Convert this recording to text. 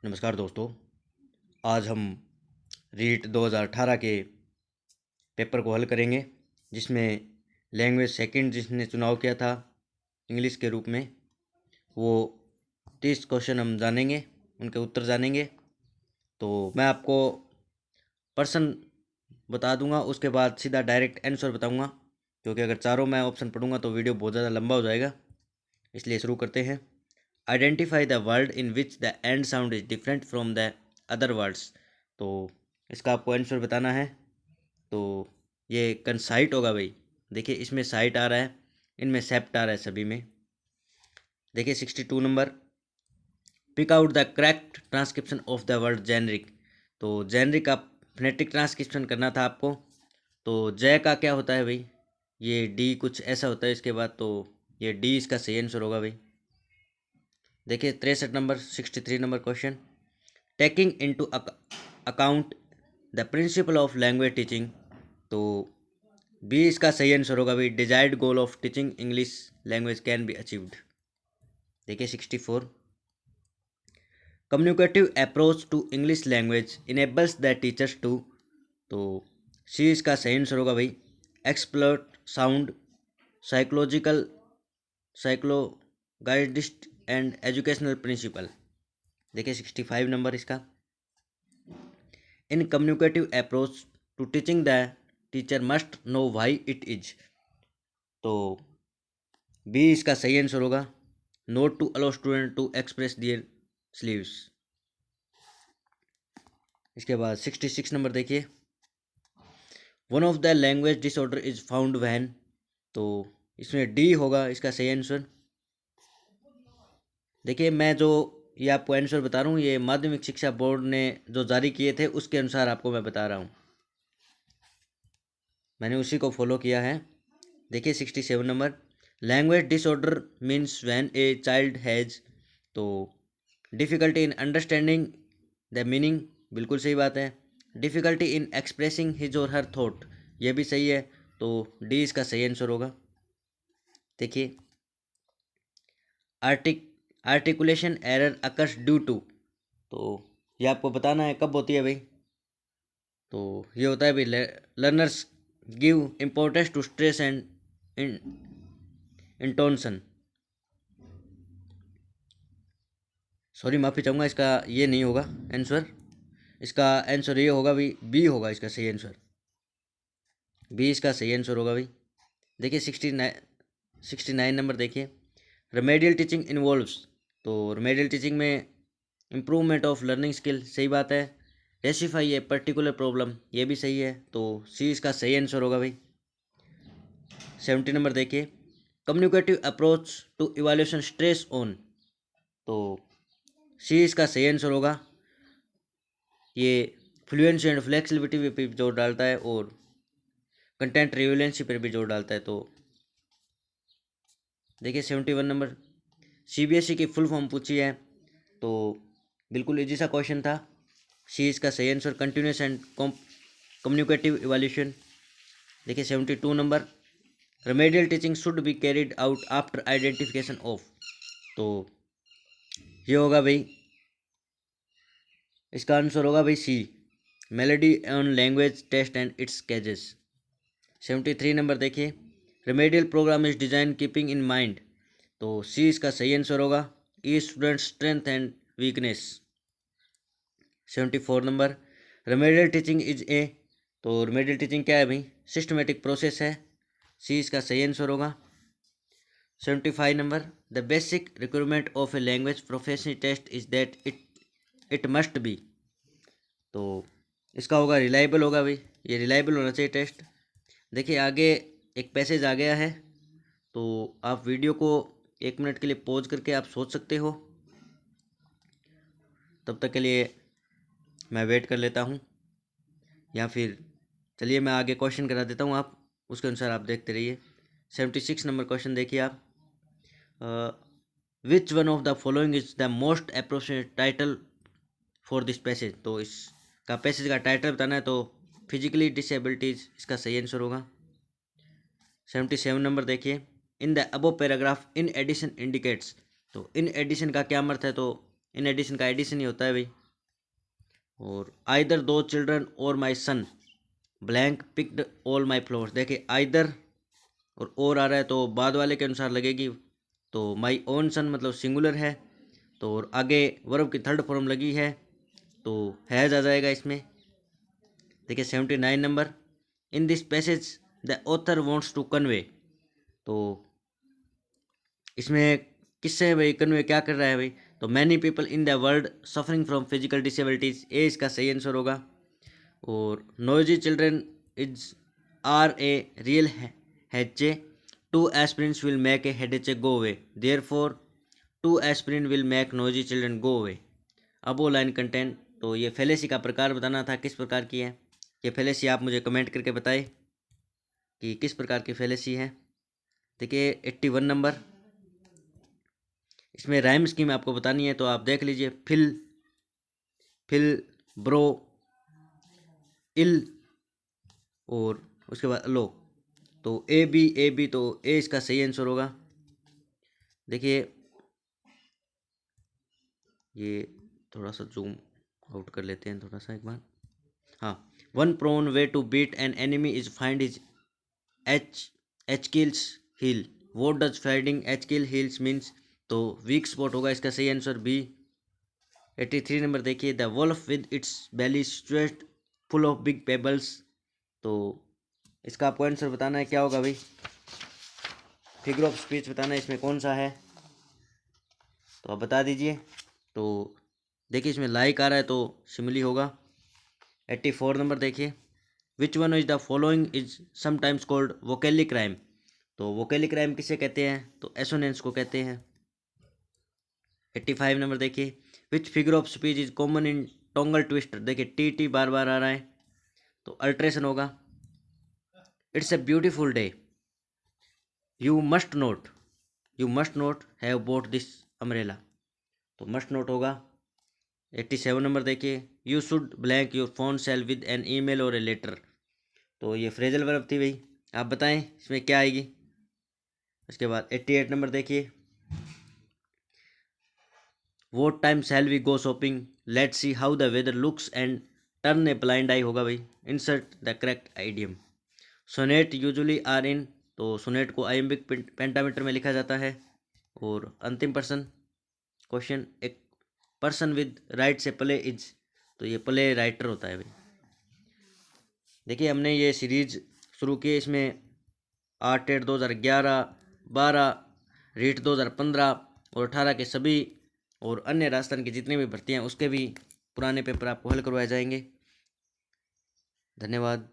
नमस्कार दोस्तों। आज हम रीट 2018 के पेपर को हल करेंगे, जिसमें लैंग्वेज सेकंड जिसने चुनाव किया था इंग्लिश के रूप में, वो 30 क्वेश्चन हम जानेंगे, उनके उत्तर जानेंगे। तो मैं आपको पर्सन बता दूंगा, उसके बाद सीधा डायरेक्ट आंसर बताऊंगा, क्योंकि अगर चारों मैं ऑप्शन पढ़ूंगा तो वीडियो बहुत ज़्यादा लंबा हो जाएगा। इसलिए शुरू करते हैं। Identify the word in which the end sound is different from the other words. तो इसका आपको आंसर बताना है। तो ये कंसाइट होगा भाई। देखिए इसमें साइट आ रहा है, इनमें सेप्ट आ रहा है सभी में। देखिए 62 number, pick out the correct transcription of the word generic. तो जेनरिक का फोनेटिक ट्रांसक्रिप्शन करना था आपको। तो जय का क्या होता है भाई, ये डी कुछ ऐसा होता है इसके बाद, तो ये डी इसका सही आंसर होगा भाई। देखिए 63 number, 63 number question, taking into account the principle of language teaching. तो बी इसका सही आंसर होगा भाई, desired goal of teaching English language can be achieved. देखिए 64, communicative approach to English language enables the teachers to. तो C इसका सही answer होगा भाई, explore sound psychological psychologist and educational principle. देखिए 65 नंबर इसका, in communicative approach to teaching the teacher must know why it is. तो B इसका सही आंसर होगा, not to allow student to express their selves. इसके बाद 66 नंबर देखिए, one of the language disorder is found when. तो इसमें D होगा इसका सही आंसर। देखिए मैं जो ये आपको आंसर बता रहा हूँ, ये माध्यमिक शिक्षा बोर्ड ने जो जारी किए थे उसके अनुसार आपको मैं बता रहा हूँ, मैंने उसी को फॉलो किया है। देखिए 67 number, language disorder means when a child has. तो difficulty in understanding the meaning, बिल्कुल सही बात है। डिफ़िकल्टी इन एक्सप्रेसिंग हिज और हर थॉट, ये भी सही है। तो डी इसका सही आंसर होगा। देखिए articulation error occurs due to. तो ये आपको बताना है कब होती है भाई। तो ये होता है भाई, learners give importance to stress and intonation. Sorry माफ़ी चाहूँगा, इसका ये नहीं होगा आंसर। इसका आंसर ये होगा भाई, बी होगा इसका सही आंसर। बी इसका सही आंसर होगा भाई। देखिए 69 नंबर देखिए, रेमेडियल टीचिंग इन्वॉल्व्स। तो रेमेडियल टीचिंग में इम्प्रूवमेंट ऑफ लर्निंग स्किल, सही बात है। रेसिफाई ए पर्टिकुलर प्रॉब्लम, ये भी सही है। तो सी इसका सही आंसर होगा भाई। 70 नंबर देखिए, communicative approach to evaluation stress on. तो सी इसका सही आंसर होगा। ये फ्लुएंसी एंड फ्लेक्सिबिलिटी पे भी जोर डालता है और कंटेंट रिलेवेंसी पर भी जोर डालता है। तो देखिए 71 नंबर, सीबीएसई की फुल फॉर्म पूछी है, तो बिल्कुल इजी सा क्वेश्चन था। सी इसका सही answer, continuous and communicative evaluation. देखिए 72 number, remedial teaching should be carried out after identification of. तो ये होगा भाई, इसका आंसर होगा भाई C, melody on language test and its cases. 73 number देखिए, remedial program is design keeping in mind. तो सी इसका सही आंसर होगा, E student strength and weakness. 74 number, remedial teaching is a. तो रेमेडियल टीचिंग क्या है भाई, सिस्टमेटिक प्रोसेस है। सी इसका सही आंसर होगा। 75 number, the basic requirement of a language professional test is that it must be. तो इसका होगा रिलायबल होगा भाई, ये रिलायबल होना चाहिए टेस्ट। देखिए आगे एक पैसेज आ गया है, तो आप वीडियो को 1 मिनट के लिए पॉज करके आप सोच सकते हो। तब तक के लिए मैं वेट कर लेता हूँ, या फिर चलिए मैं आगे क्वेश्चन करा देता हूँ, आप उसके अनुसार आप देखते रहिए। 76 नंबर क्वेश्चन देखिए आप, which one of the following is the most appropriate title for this passage. तो इसका पैसेज का टाइटल बताना है, तो फिजिकली डिसेबिलिटीज इसका सही आंसर होगा। 77 नंबर देखिए, in the above paragraph in addition indicates. तो इन एडिशन का क्या अर्थ है, तो इन एडिशन का एडिशन ही होता है भाई। और आइदर दो children or my son blank picked all my flowers. देखिए आइदर और आ रहा है तो बाद वाले के अनुसार लगेगी। तो माई ओन सन मतलब सिंगुलर है, तो और आगे वर्ब की थर्ड फॉर्म लगी है तो हैज़ आ जाएगा इसमें। देखिए 79 number, in this passage the author wants to convey. तो इसमें किससे भाई कन्वे क्या कर रहा है भाई, तो many people in the world suffering from physical disabilities, A इसका सही आंसर होगा। और noisy children is are a real headache, two aspirins will make a headache go away, therefore two aspirin will make noisy children go away. अब वो line content, तो ये fallacy का प्रकार बताना था किस प्रकार की है। ये फेलेसी आप मुझे कमेंट करके बताएं कि किस प्रकार की फेलेसी है। देखिए 81 नंबर, इसमें राइम स्कीम आपको बतानी है तो आप देख लीजिए। फिल फिल ब्रो इल और उसके बाद लो, तो ए बी तो ए इसका सही आंसर होगा। देखिए ये थोड़ा सा जूम आउट कर लेते हैं थोड़ा सा एक बार। हाँ, one prone way to beat an enemy is find is Achilles heel. What does finding एच किल हील्स मीन्स, तो वीक स्पॉट होगा इसका सही आंसर बी। 83 नंबर देखिए, the wolf with its belly straight full of big pebbles. तो इसका आपको आंसर बताना है क्या होगा भाई, फिगर ऑफ स्पीच बताना है इसमें कौन सा है, तो आप बता दीजिए। तो देखिए इसमें लाइक आ रहा है तो सिमिली होगा। 84 नंबर देखिए, which one is the following is sometimes called vocalic crime. तो वोकेलिक क्राइम किसे कहते हैं, तो एसोनेंस को कहते हैं। 85 नंबर देखिए, which figure of speech is common in tongue twister. देखिए टी बार बार आ रहा है तो अल्ट्रेशन होगा। It's a beautiful day, you must not have bought this umbrella, तो मस्ट नोट होगा। 87 नंबर देखिए, you should blank your phone cell with an email or a letter. तो ये फ्रेजल वर्ब थी भाई, आप बताएं इसमें क्या आएगी। इसके बाद 88 नंबर देखिए, what time shall we go shopping, let's see how the weather looks and turn a blind eye होगा भाई। Insert the correct idiom. Sonnet usually are in, तो सोनेट को आइम्बिक पेंटामीटर में लिखा जाता है। और अंतिम प्रश्न क्वेश्चन, एक पर्सन विद राइट से प्ले इज, तो ये प्ले राइटर होता है भाई। देखिए हमने ये सीरीज शुरू की, इसमें 8 टेट 2011, 12 रीट 2015 और 18 के सभी और अन्य राजस्थान की जितनी भी भर्तियां उसके भी पुराने पेपर आपको हल करवाए जाएंगे। धन्यवाद।